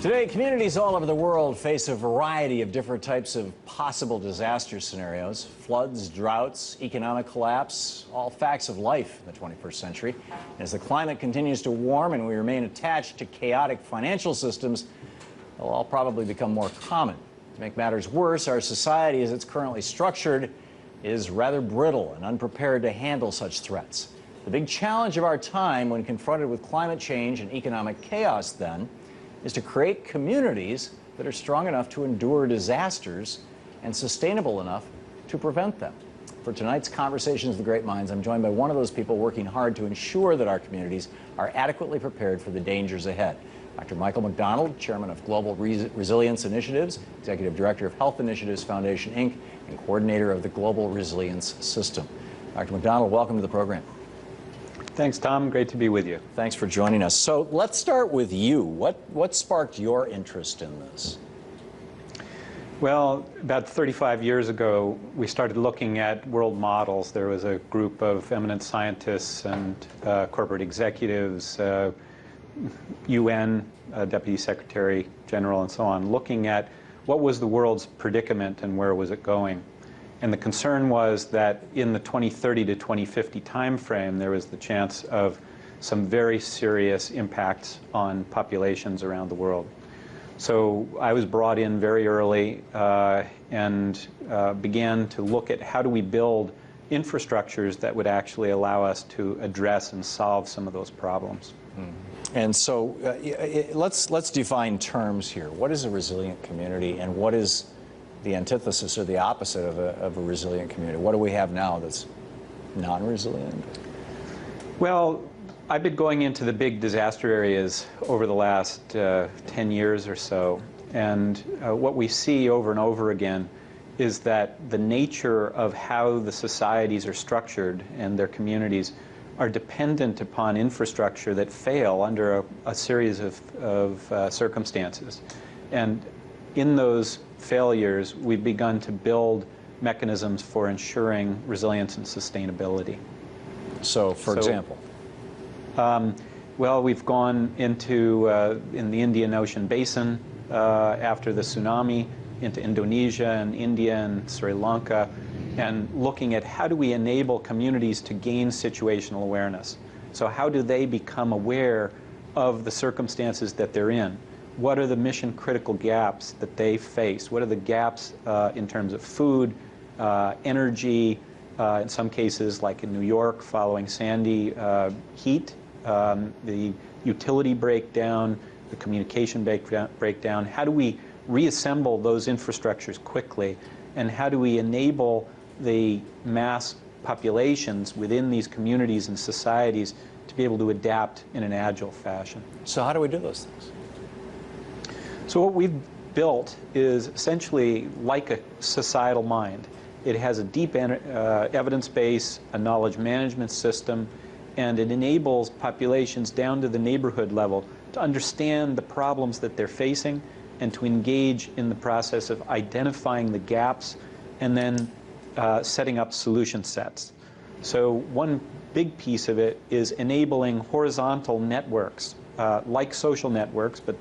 Today, communities all over the world face a variety of different types of possible disaster scenarios. Floods, droughts, economic collapse, all facts of life in the 21st century. As the climate continues to warm and we remain attached to chaotic financial systems, they'll all probably become more common. To make matters worse, our society as it's currently structured is rather brittle and unprepared to handle such threats. The big challenge of our time when confronted with climate change and economic chaos, then, is to create communities that are strong enough to endure disasters and sustainable enough to prevent them. For tonight's Conversations with the Great Minds, I'm joined by one of those people working hard to ensure that our communities are adequately prepared for the dangers ahead. Dr. Michael McDonald, Chairman of Global Resilience Initiatives, Executive Director of Health Initiatives Foundation, Inc., and Coordinator of the Global Resilience System. Dr. McDonald, welcome to the program. Thanks, Tom. Great to be with you. Thanks for joining us. So let's start with you. What sparked your interest in this? Well, about 35 years ago, we started looking at world models. There was a group of eminent scientists and corporate executives, UN, Deputy Secretary General, and so on, looking at what was the world's predicament and where was it going. And the concern was that in the 2030 to 2050 timeframe, there was the chance of some very serious impacts on populations around the world. So I was brought in very early and began to look at how do we build infrastructures that would actually allow us to address and solve some of those problems. And so let's define terms here. What is a resilient community, and what is the antithesis or the opposite of a resilient community? What do we have now that's non-resilient? Well, I've been going into the big disaster areas over the last 10 years or so, and what we see over and over again is that the nature of how the societies are structured and their communities are dependent upon infrastructure that fail under a series of circumstances. And in those failures, we've begun to build mechanisms for ensuring resilience and sustainability. So, for example? Well, we've gone into, in the Indian Ocean basin after the tsunami, into Indonesia and India and Sri Lanka, and looking at how do we enable communities to gain situational awareness. So how do they become aware of the circumstances that they're in? What are the mission-critical gaps that they face? What are the gaps in terms of food, energy, in some cases, like in New York, following Sandy, heat, the utility breakdown, the communication breakdown? How do we reassemble those infrastructures quickly? And how do we enable the mass populations within these communities and societies to be able to adapt in an agile fashion? So how do we do those things? So what we've built is essentially like a societal mind. It has a deep evidence base, a knowledge management system, and it enables populations down to the neighborhood level to understand the problems that they're facing and to engage in the process of identifying the gaps and then setting up solution sets. So one big piece of it is enabling horizontal networks, like social networks, but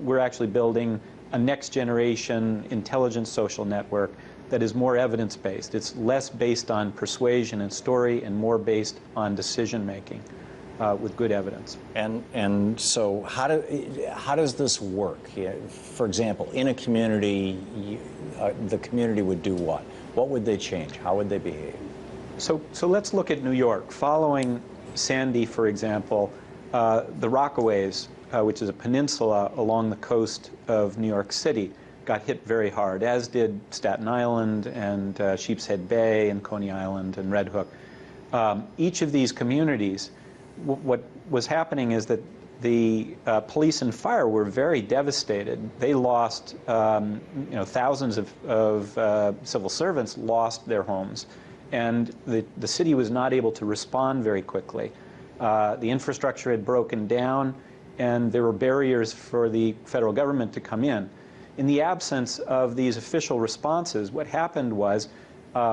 we're actually building a next-generation intelligent social network that is more evidence-based. It's less based on persuasion and story and more based on decision-making with good evidence. And so how does this work? For example, in a community, the community would do what? What would they change? How would they behave? So let's look at New York. Following Sandy, for example, the Rockaways, which is a peninsula along the coast of New York City, got hit very hard, as did Staten Island and Sheepshead Bay and Coney Island and Red Hook. Each of these communities, what was happening is that the police and fire were very devastated. They lost, thousands of civil servants lost their homes, and the city was not able to respond very quickly. The infrastructure had broken down, and there were barriers for the federal government to come in. In the absence of these official responses, what happened was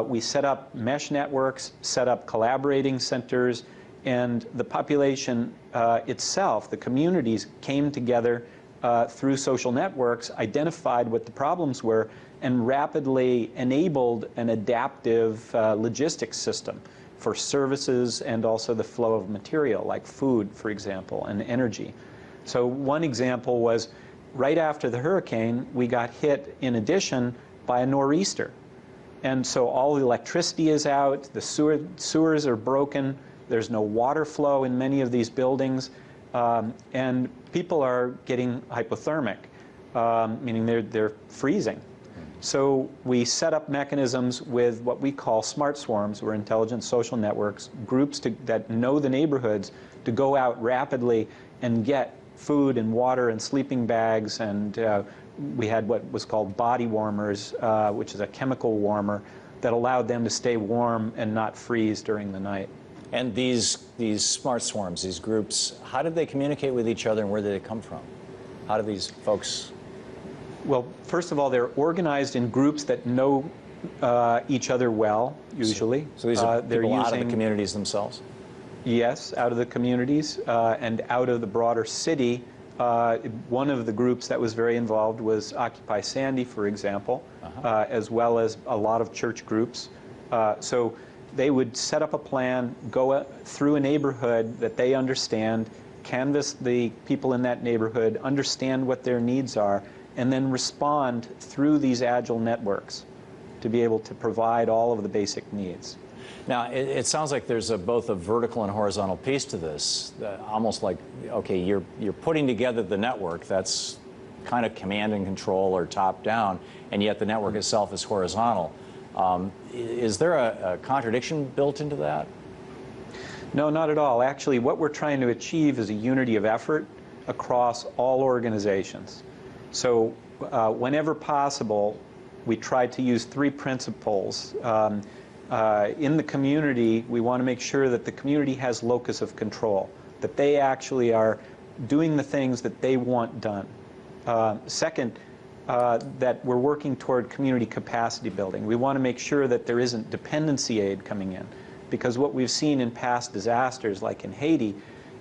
we set up mesh networks, set up collaborating centers, and the population itself, the communities, came together through social networks, identified what the problems were and rapidly enabled an adaptive logistics system for services and also the flow of material, like food, for example, and energy. So one example was right after the hurricane, we got hit, in addition, by a nor'easter. And so all the electricity is out, the sewers are broken, there's no water flow in many of these buildings, and people are getting hypothermic, meaning they're freezing. So we set up mechanisms with what we call smart swarms, or intelligent social networks, groups that know the neighborhoods, to go out rapidly and get food and water and sleeping bags, and we had what was called body warmers, which is a chemical warmer that allowed them to stay warm and not freeze during the night. And these smart swarms, these groups, how did they communicate with each other, and where did they come from? How do these folks? Well, first of all, they're organized in groups that know each other well, usually. So these are people out of the communities themselves? Yes, out of the communities and out of the broader city. One of the groups that was very involved was Occupy Sandy, for example, as well as a lot of church groups. So they would set up a plan, go through a neighborhood that they understand, canvass the people in that neighborhood, understand what their needs are, and then respond through these agile networks to be able to provide all of the basic needs. Now, it sounds like there's both a vertical and horizontal piece to this, almost like, okay, you're putting together the network, that's kind of command and control or top down, and yet the network itself is horizontal. Is there a contradiction built into that? No, not at all. Actually, what we're trying to achieve is a unity of effort across all organizations. So whenever possible, we try to use three principles. In the community, we want to make sure that the community has locus of control, that they actually are doing the things that they want done. Second, that we're working toward community capacity building. We want to make sure that there isn't dependency aid coming in, because what we've seen in past disasters, like in Haiti,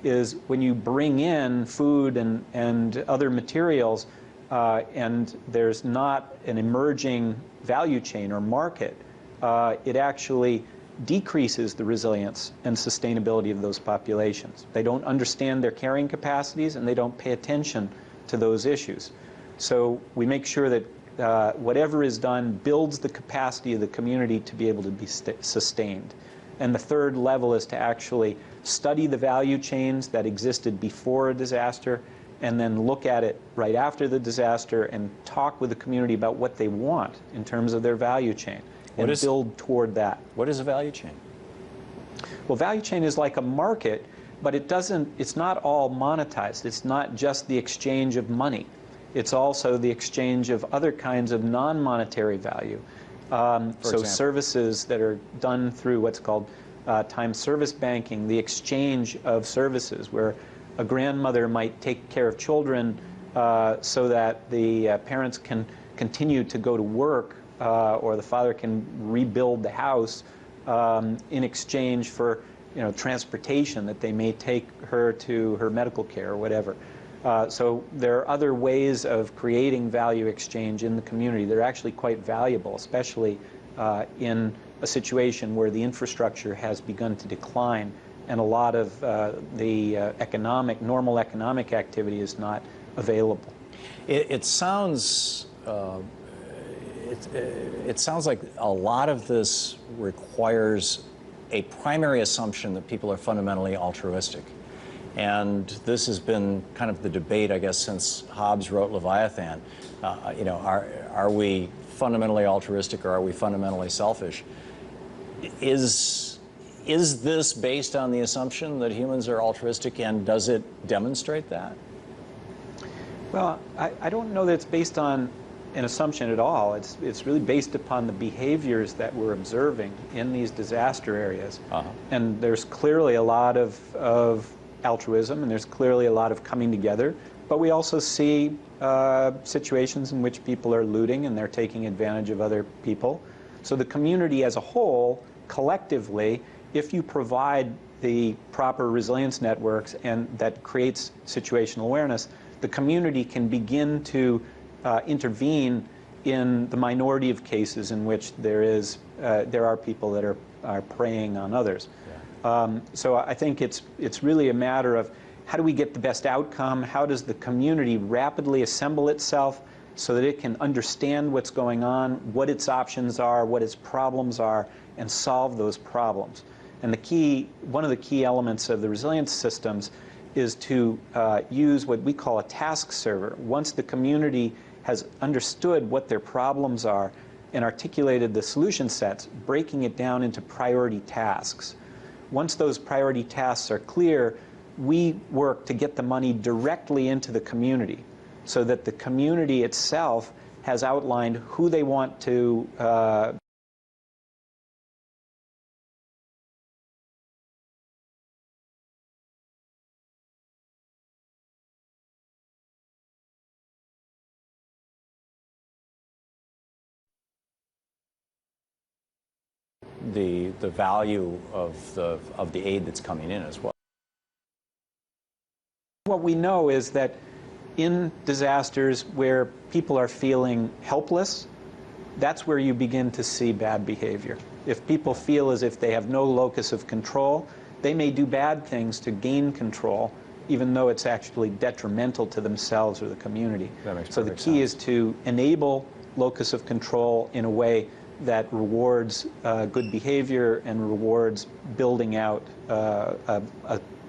is when you bring in food and other materials and there's not an emerging value chain or market, it actually decreases the resilience and sustainability of those populations. They don't understand their carrying capacities, and they don't pay attention to those issues. So we make sure that whatever is done builds the capacity of the community to be able to be sustained. And the third level is to actually study the value chains that existed before a disaster, and then look at it right after the disaster and talk with the community about what they want in terms of their value chain, and build toward that. What is a value chain? Well, value chain is like a market, but it's not all monetized. It's not just the exchange of money. It's also the exchange of other kinds of non-monetary value. So services that are done through what's called time service banking, the exchange of services, where a grandmother might take care of children so that the parents can continue to go to work, or the father can rebuild the house in exchange for transportation that they may take her to her medical care or whatever. So there are other ways of creating value exchange in the community that are actually quite valuable, especially in a situation where the infrastructure has begun to decline and a lot of the normal economic activity is not available. It sounds like a lot of this requires a primary assumption that people are fundamentally altruistic. And this has been kind of the debate, I guess, since Hobbes wrote Leviathan. Are we fundamentally altruistic, or are we fundamentally selfish? Is this based on the assumption that humans are altruistic, and does it demonstrate that? Well, I don't know that it's based on an assumption at all. It's really based upon the behaviors that we're observing in these disaster areas. And there's clearly a lot of altruism, and there's clearly a lot of coming together, but we also see situations in which people are looting and they're taking advantage of other people. So the community as a whole, collectively, if you provide the proper resilience networks and that creates situational awareness, the community can begin to intervene in the minority of cases in which there are people that are preying on others. Yeah. So I think it's really a matter of how do we get the best outcome? How does the community rapidly assemble itself so that it can understand what's going on, what its options are, what its problems are, and solve those problems? And one of the key elements of the resilience systems is to use what we call a task server. Once the community has understood what their problems are and articulated the solution sets, breaking it down into priority tasks. Once those priority tasks are clear, we work to get the money directly into the community so that the community itself has outlined who they want to the value of the aid that's coming in as well. What we know is that in disasters where people are feeling helpless, that's where you begin to see bad behavior. If people feel as if they have no locus of control, they may do bad things to gain control, even though it's actually detrimental to themselves or the community. So the key is to enable locus of control in a way that rewards good behavior and rewards building out an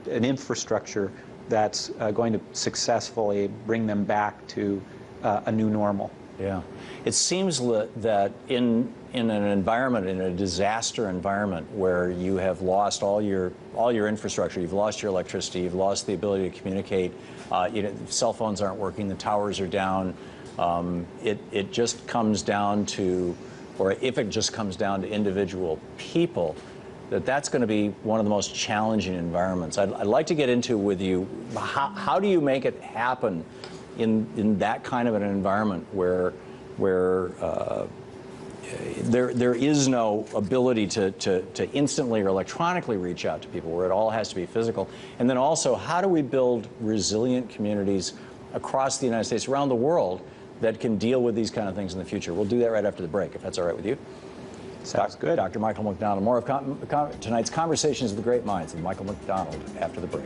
infrastructure that's going to successfully bring them back to a new normal. Yeah. It seems that in an environment, in a disaster environment where you have lost all your infrastructure, you've lost your electricity, you've lost the ability to communicate, cell phones aren't working, the towers are down, it just comes down to, or if it just comes down to individual people, that's going to be one of the most challenging environments. I'd like to get into with you, how do you make it happen in that kind of an environment where there is no ability to instantly or electronically reach out to people, where it all has to be physical? And then also, how do we build resilient communities across the United States, around the world, that can deal with these kind of things in the future? We'll do that right after the break, if that's all right with you. Sounds good. Dr. Michael McDonald. More of tonight's Conversations of the Great Minds with Michael McDonald after the break.